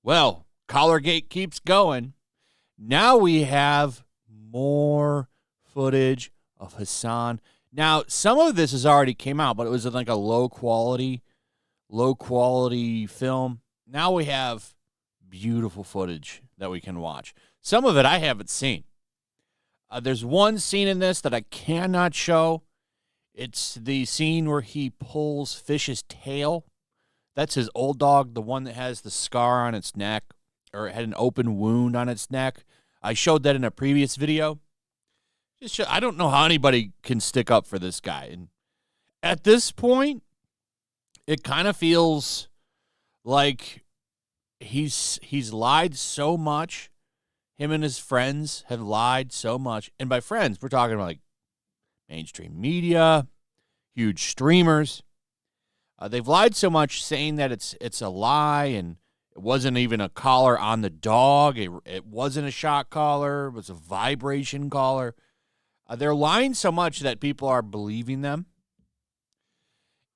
Well, Collargate keeps going. Now we have more footage of Hasan. Now, some of this has already came out, but it was like a low quality film. Now we have beautiful footage that we can watch. Some of it I haven't seen. There's one scene in this that I cannot show. It's the scene where he pulls Fish's tail. That's his old dog, the one that has the scar on its neck, or it had an open wound on its neck. I showed that in a previous video. I don't know how anybody can stick up for this guy. And at this point, it kind of feels like he's lied so much. Him and his friends have lied so much. And by friends, we're talking about like mainstream media, huge streamers. They've lied so much, saying that it's a lie and it wasn't even a collar on the dog. It wasn't a shock collar. It was a vibration collar. They're lying so much that people are believing them.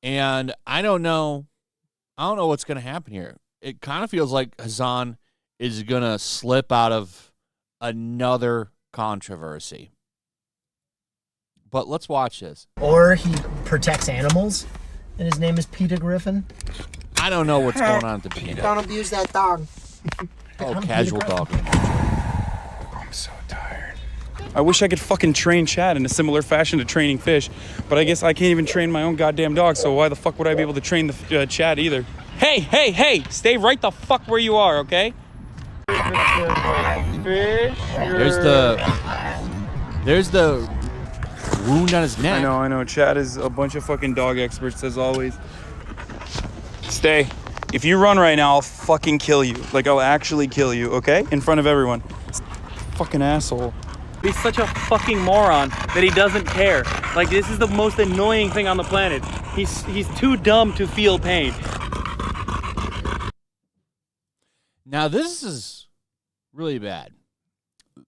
And I don't know what's going to happen here. It kind of feels like Hasan is going to slip out of another controversy. But let's watch this. Or he protects animals, and his name is Peter Griffin. I don't know what's going on at the beginning. Don't abuse that dog. Oh, casual dog. I'm so tired. I wish I could fucking train Chad in a similar fashion to training fish, but I guess I can't even train my own goddamn dog, so why the fuck would I be able to train the Chad either? Hey! Stay right the fuck where you are, okay? There's the wound on his neck. I know. Chad is a bunch of fucking dog experts, as always. Stay. If you run right now, I'll fucking kill you. Like, I'll actually kill you, okay? In front of everyone. Fucking asshole. He's such a fucking moron that he doesn't care. Like, this is the most annoying thing on the planet. He's too dumb to feel pain. Now, this is really bad.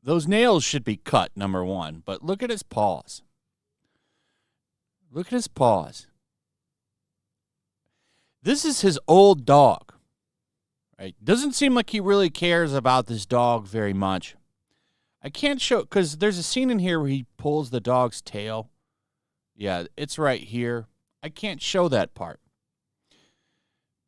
Those nails should be cut, number one. But look at his paws. Look at his paws. This is his old dog. Right? Doesn't seem like he really cares about this dog very much. I can't show, because there's a scene in here where he pulls the dog's tail. Yeah, it's right here. I can't show that part.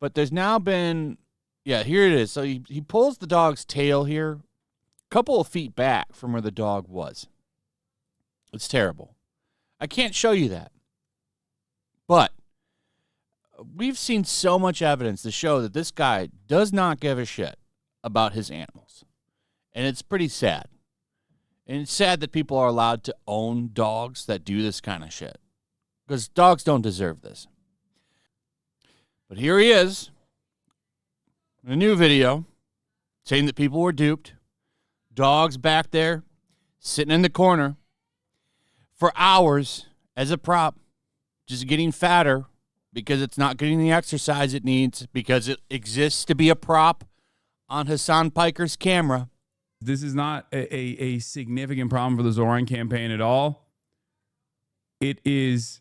But there's now been, yeah, here it is. So he pulls the dog's tail here, a couple of feet back from where the dog was. It's terrible. I can't show you that. But we've seen so much evidence to show that this guy does not give a shit about his animals. And it's pretty sad. And it's sad that people are allowed to own dogs that do this kind of shit. Because dogs don't deserve this. But here he is, in a new video, saying that people were duped. Dogs back there, sitting in the corner, for hours as a prop, just getting fatter because it's not getting the exercise it needs, because it exists to be a prop on Hasan Piker's camera. This is not a significant problem for the Zoran campaign at all. It's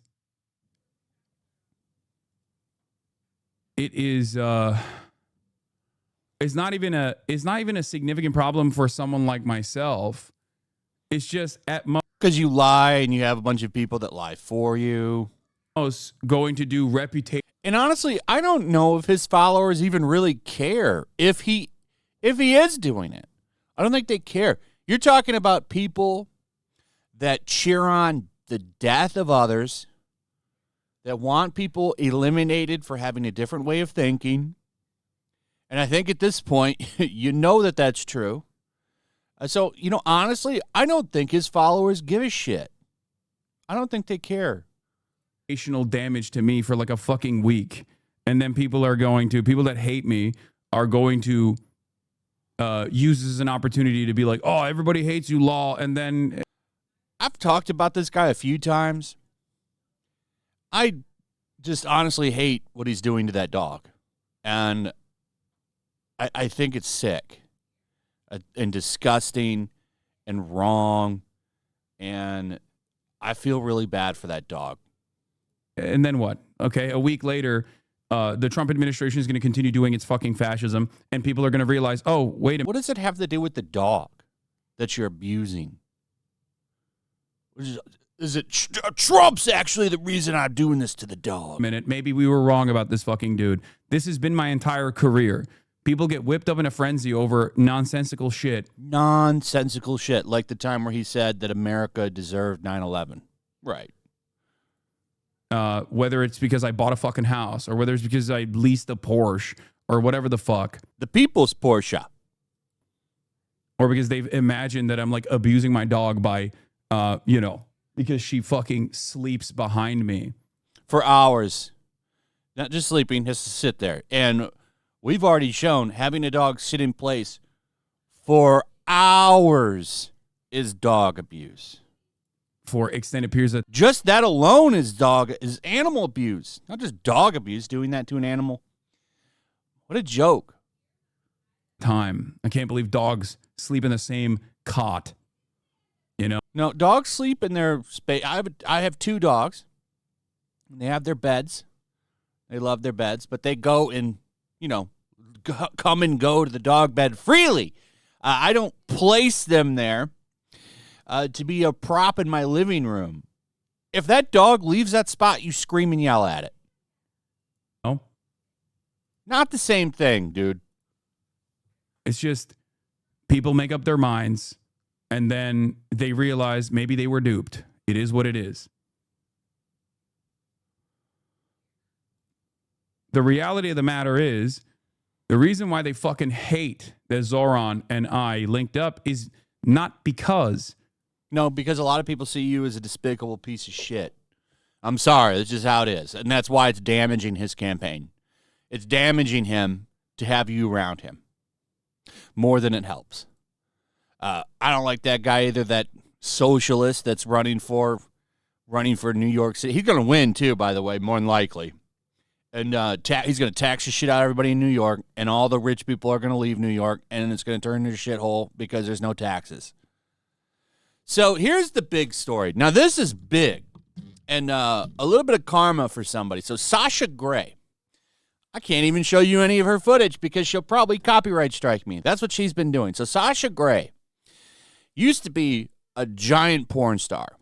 not even a significant problem for someone like myself. It's just at most, because you lie and you have a bunch of people that lie for you. Going to do reputation. And honestly, I don't know if his followers even really care if he is doing it. I don't think they care. You're talking about people that cheer on the death of others, that want people eliminated for having a different way of thinking. And I think at this point, you know that that's true. So, honestly, I don't think his followers give a shit. I don't think they care. Damage to me for like a fucking week. And then people that hate me are going to use this as an opportunity to be like, oh, everybody hates you, lol. And then I've talked about this guy a few times. I just honestly hate what he's doing to that dog. And I think it's sick and disgusting and wrong. And I feel really bad for that dog. And then what? Okay, a week later, the Trump administration is going to continue doing its fucking fascism, and people are going to realize, oh, wait a minute. What does it have to do with the dog that you're abusing? Is it Trump's actually the reason I'm doing this to the dog? Maybe we were wrong about this fucking dude. This has been my entire career. People get whipped up in a frenzy over nonsensical shit. Nonsensical shit, like the time where he said that America deserved 9/11. Right. Whether it's because I bought a fucking house or whether it's because I leased a Porsche or whatever the fuck. The people's Porsche. Or because they've imagined that I'm like abusing my dog by, because she fucking sleeps behind me. For hours. Not just sleeping, has to sit there. And we've already shown having a dog sit in place for hours is dog abuse. For extended periods of just that alone is animal abuse, not just dog abuse. Doing that to an animal, what a joke. Time. I can't believe dogs sleep in the same cot. No, dogs sleep in their space. I have 2 dogs. They have their beds. They love their beds, but they go and come and go to the dog bed freely. I don't place them there to be a prop in my living room. If that dog leaves that spot, you scream and yell at it. No. Not the same thing, dude. It's just people make up their minds and then they realize maybe they were duped. It is what it is. The reality of the matter is the reason why they fucking hate that Zoran and I linked up is not because... No, because a lot of people see you as a despicable piece of shit. I'm sorry. That's just how it is. And that's why it's damaging his campaign. It's damaging him to have you around him more than it helps. I don't like that guy either, that socialist that's running for New York City. He's going to win, too, by the way, more than likely. And he's going to tax the shit out of everybody in New York, and all the rich people are going to leave New York, and it's going to turn into a shithole because there's no taxes. So here's the big story. Now, this is big, and a little bit of karma for somebody. So Sasha Grey. I can't even show you any of her footage because she'll probably copyright strike me. That's what she's been doing. So Sasha Grey used to be a giant porn star.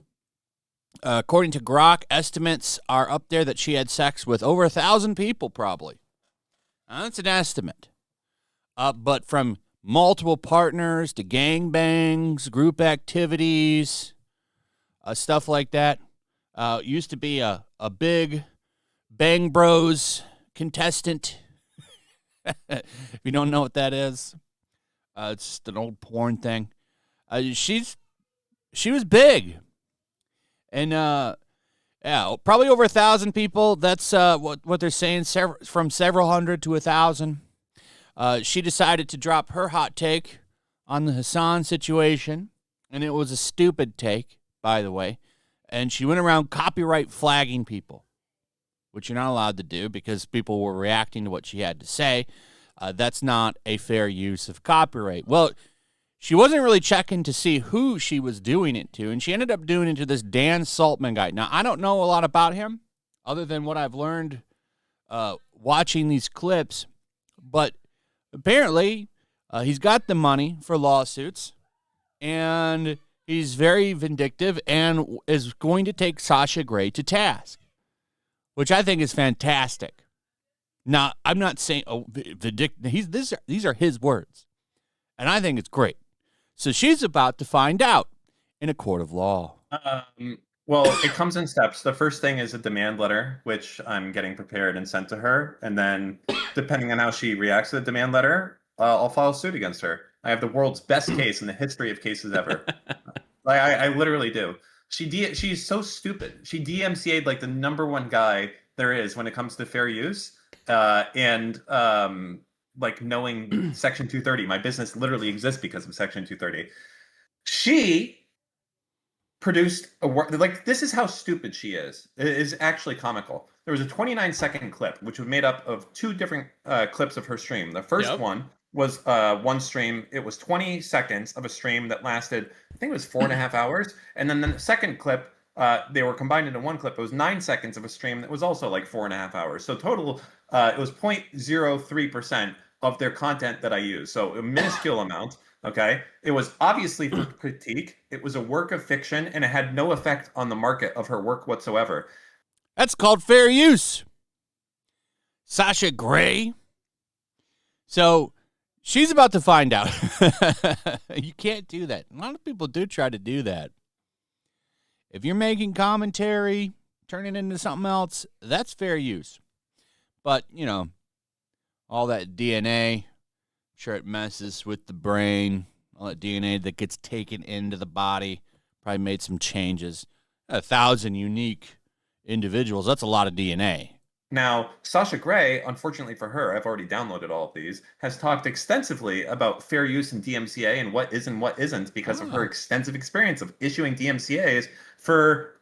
According to Grok, estimates are up there that she had sex with over 1,000 people, probably. Now, that's an estimate. But from multiple partners to gangbangs, group activities, stuff like that. Used to be a big Bang Bros contestant. If you don't know what that is, it's just an old porn thing. She was big. And, probably over 1,000 people. That's what they're saying, from several hundred to 1,000. She decided to drop her hot take on the Hasan situation, and it was a stupid take, by the way. And she went around copyright flagging people, which you're not allowed to do because people were reacting to what she had to say. That's not a fair use of copyright. Well, she wasn't really checking to see who she was doing it to, and she ended up doing it to this Dan Saltman guy. Now, I don't know a lot about him other than what I've learned watching these clips, but apparently he's got the money for lawsuits, and he's very vindictive and is going to take Sasha Grey to task, which I think is fantastic. Now, I'm not saying these are his words, and I think it's great. So she's about to find out in a court of law. Well, it comes in steps. The first thing is a demand letter, which I'm getting prepared and sent to her. And then, depending on how she reacts to the demand letter, I'll file suit against her. I have the world's best case in the history of cases ever. I literally do. She's so stupid. She DMCA'd like the #1 guy there is when it comes to fair use. Like knowing Section 230. My business literally exists because of Section 230. She produced a work, like, this is how stupid she is. It is actually comical. There was a 29-second clip, which was made up of 2 different clips of her stream. The first one was one stream. It was 20 seconds of a stream that lasted, I think it was 4.5 hours. And then the second clip they were combined into one clip. It was 9 seconds of a stream that was also like 4.5 hours. So total, it was 0.03% of their content that I used. So a minuscule amount. Okay. It was obviously for critique. It was a work of fiction, and it had no effect on the market of her work whatsoever. That's called fair use. Sasha Grey. So she's about to find out. You can't do that. A lot of people do try to do that. If you're making commentary, turn it into something else, that's fair use. But, you know, all that DNA, I'm sure it messes with the brain. All that DNA that gets taken into the body probably made some changes. 1,000 unique individuals, that's a lot of DNA. Now, Sasha Grey, unfortunately for her, I've already downloaded all of these, has talked extensively about fair use in DMCA and what is and what isn't because of her extensive experience of issuing DMCAs for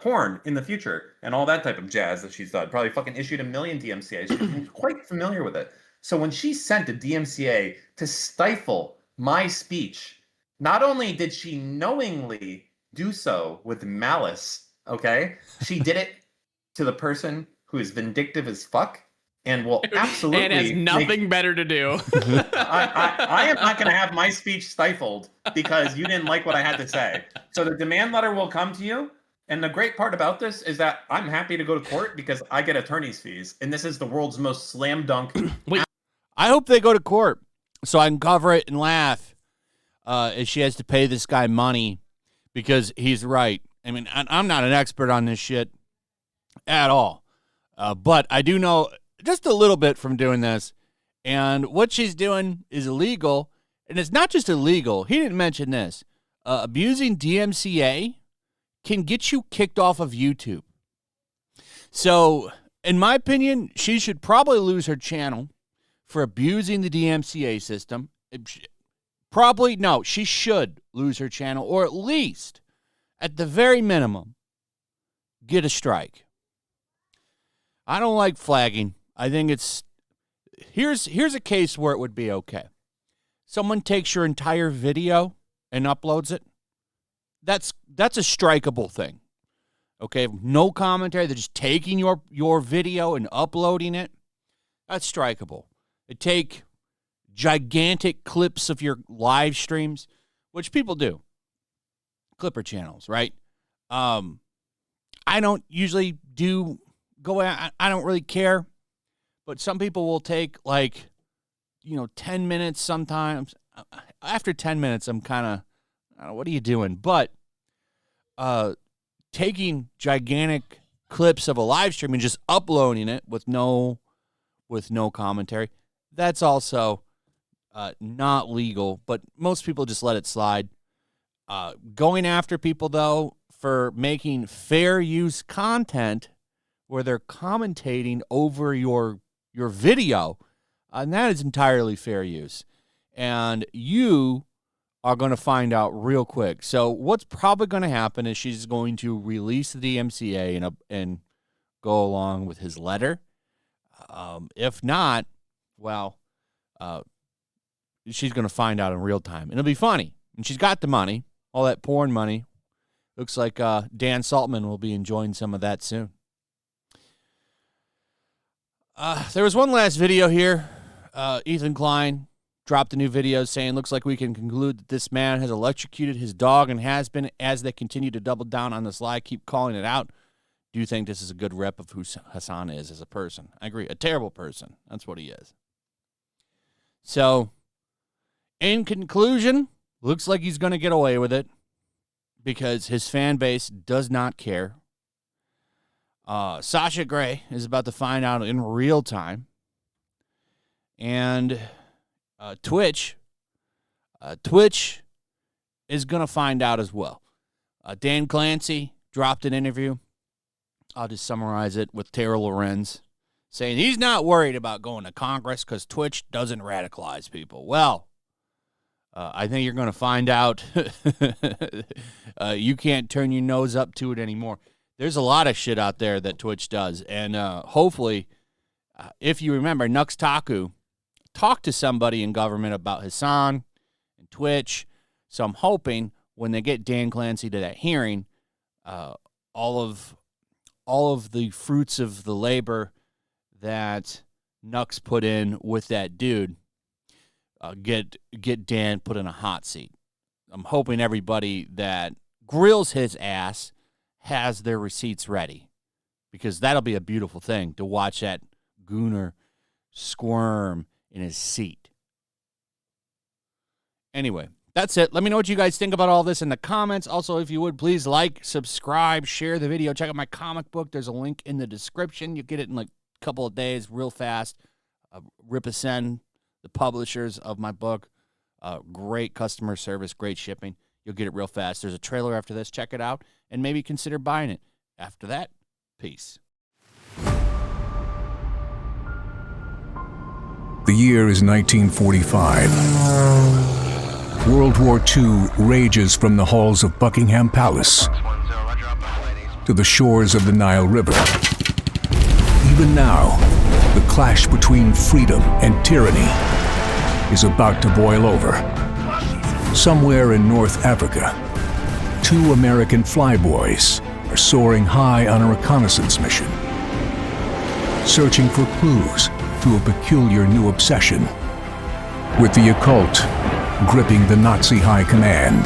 porn in the future and all that type of jazz that she's done. Probably fucking issued 1 million DMCAs. She's quite familiar with it. So when she sent a DMCA to stifle my speech, not only did she knowingly do so with malice, okay, she did it to the person who is vindictive as fuck and will absolutely and has nothing better to do. I am not going to have my speech stifled because you didn't like what I had to say. So the demand letter will come to you. And the great part about this is that I'm happy to go to court because I get attorney's fees. And this is the world's most slam dunk. I hope they go to court so I can cover it and laugh if she has to pay this guy money because he's right. I mean, I'm not an expert on this shit at all. But I do know just a little bit from doing this. And what she's doing is illegal. And it's not just illegal. He didn't mention this. Abusing DMCA can get you kicked off of YouTube. So, in my opinion, she should probably lose her channel for abusing the DMCA system. Probably, no, she should lose her channel, or at least, at the very minimum, get a strike. I don't like flagging. I think it's here's a case where it would be okay. Someone takes your entire video and uploads it. That's a strikeable thing. Okay, no commentary. They're just taking your video and uploading it. That's strikeable. They take gigantic clips of your live streams, which people do. Clipper channels, right? I don't usually go out. I don't really care, but some people will take 10 minutes sometimes. After 10 minutes, I'm kind of, what are you doing? But taking gigantic clips of a live stream and just uploading it with no commentary, that's also not legal, but most people just let it slide. Going after people, though, for making fair use content where they're commentating over your video, and that is entirely fair use. And you are going to find out real quick. So what's probably going to happen is she's going to release the DMCA and go along with his letter. If not, well, she's going to find out in real time. And it'll be funny. And she's got the money, all that porn money. Looks like Dan Saltman will be enjoying some of that soon. There was one last video here. Ethan Klein dropped a new video saying, looks like we can conclude that this man has electrocuted his dog and has been, as they continue to double down on this lie, keep calling it out. Do you think this is a good rep of who Hasan is as a person? I agree. A terrible person. That's what he is. So, in conclusion, looks like he's going to get away with it because his fan base does not care. Sasha Grey is about to find out in real time. And Twitch is going to find out as well. Dan Clancy dropped an interview. I'll just summarize it with Tara Lorenz saying he's not worried about going to Congress because Twitch doesn't radicalize people. Well, I think you're going to find out you can't turn your nose up to it anymore. There's a lot of shit out there that Twitch does. And hopefully, if you remember, Nux Taku talked to somebody in government about Hasan and Twitch. So I'm hoping when they get Dan Clancy to that hearing, all of the fruits of the labor that Nux put in with that dude, get Dan put in a hot seat. I'm hoping everybody that grills his ass has their receipts ready, because that'll be a beautiful thing to watch that gooner squirm in his seat. Anyway, that's it. Let me know what you guys think about all this in the comments. Also, if you would, please like, subscribe, share the video. Check out my comic book. There's a link in the description. You'll get it in like a couple of days, real fast. Ripasend, the publishers of my book. Great customer service, great shipping. You'll get it real fast. There's a trailer after this. Check it out, and maybe consider buying it. After that, peace. The year is 1945. World War II rages from the halls of Buckingham Palace to the shores of the Nile River. Even now, the clash between freedom and tyranny is about to boil over. Somewhere in North Africa, 2 American flyboys are soaring high on a reconnaissance mission, searching for clues to a peculiar new obsession, with the occult gripping the Nazi high command.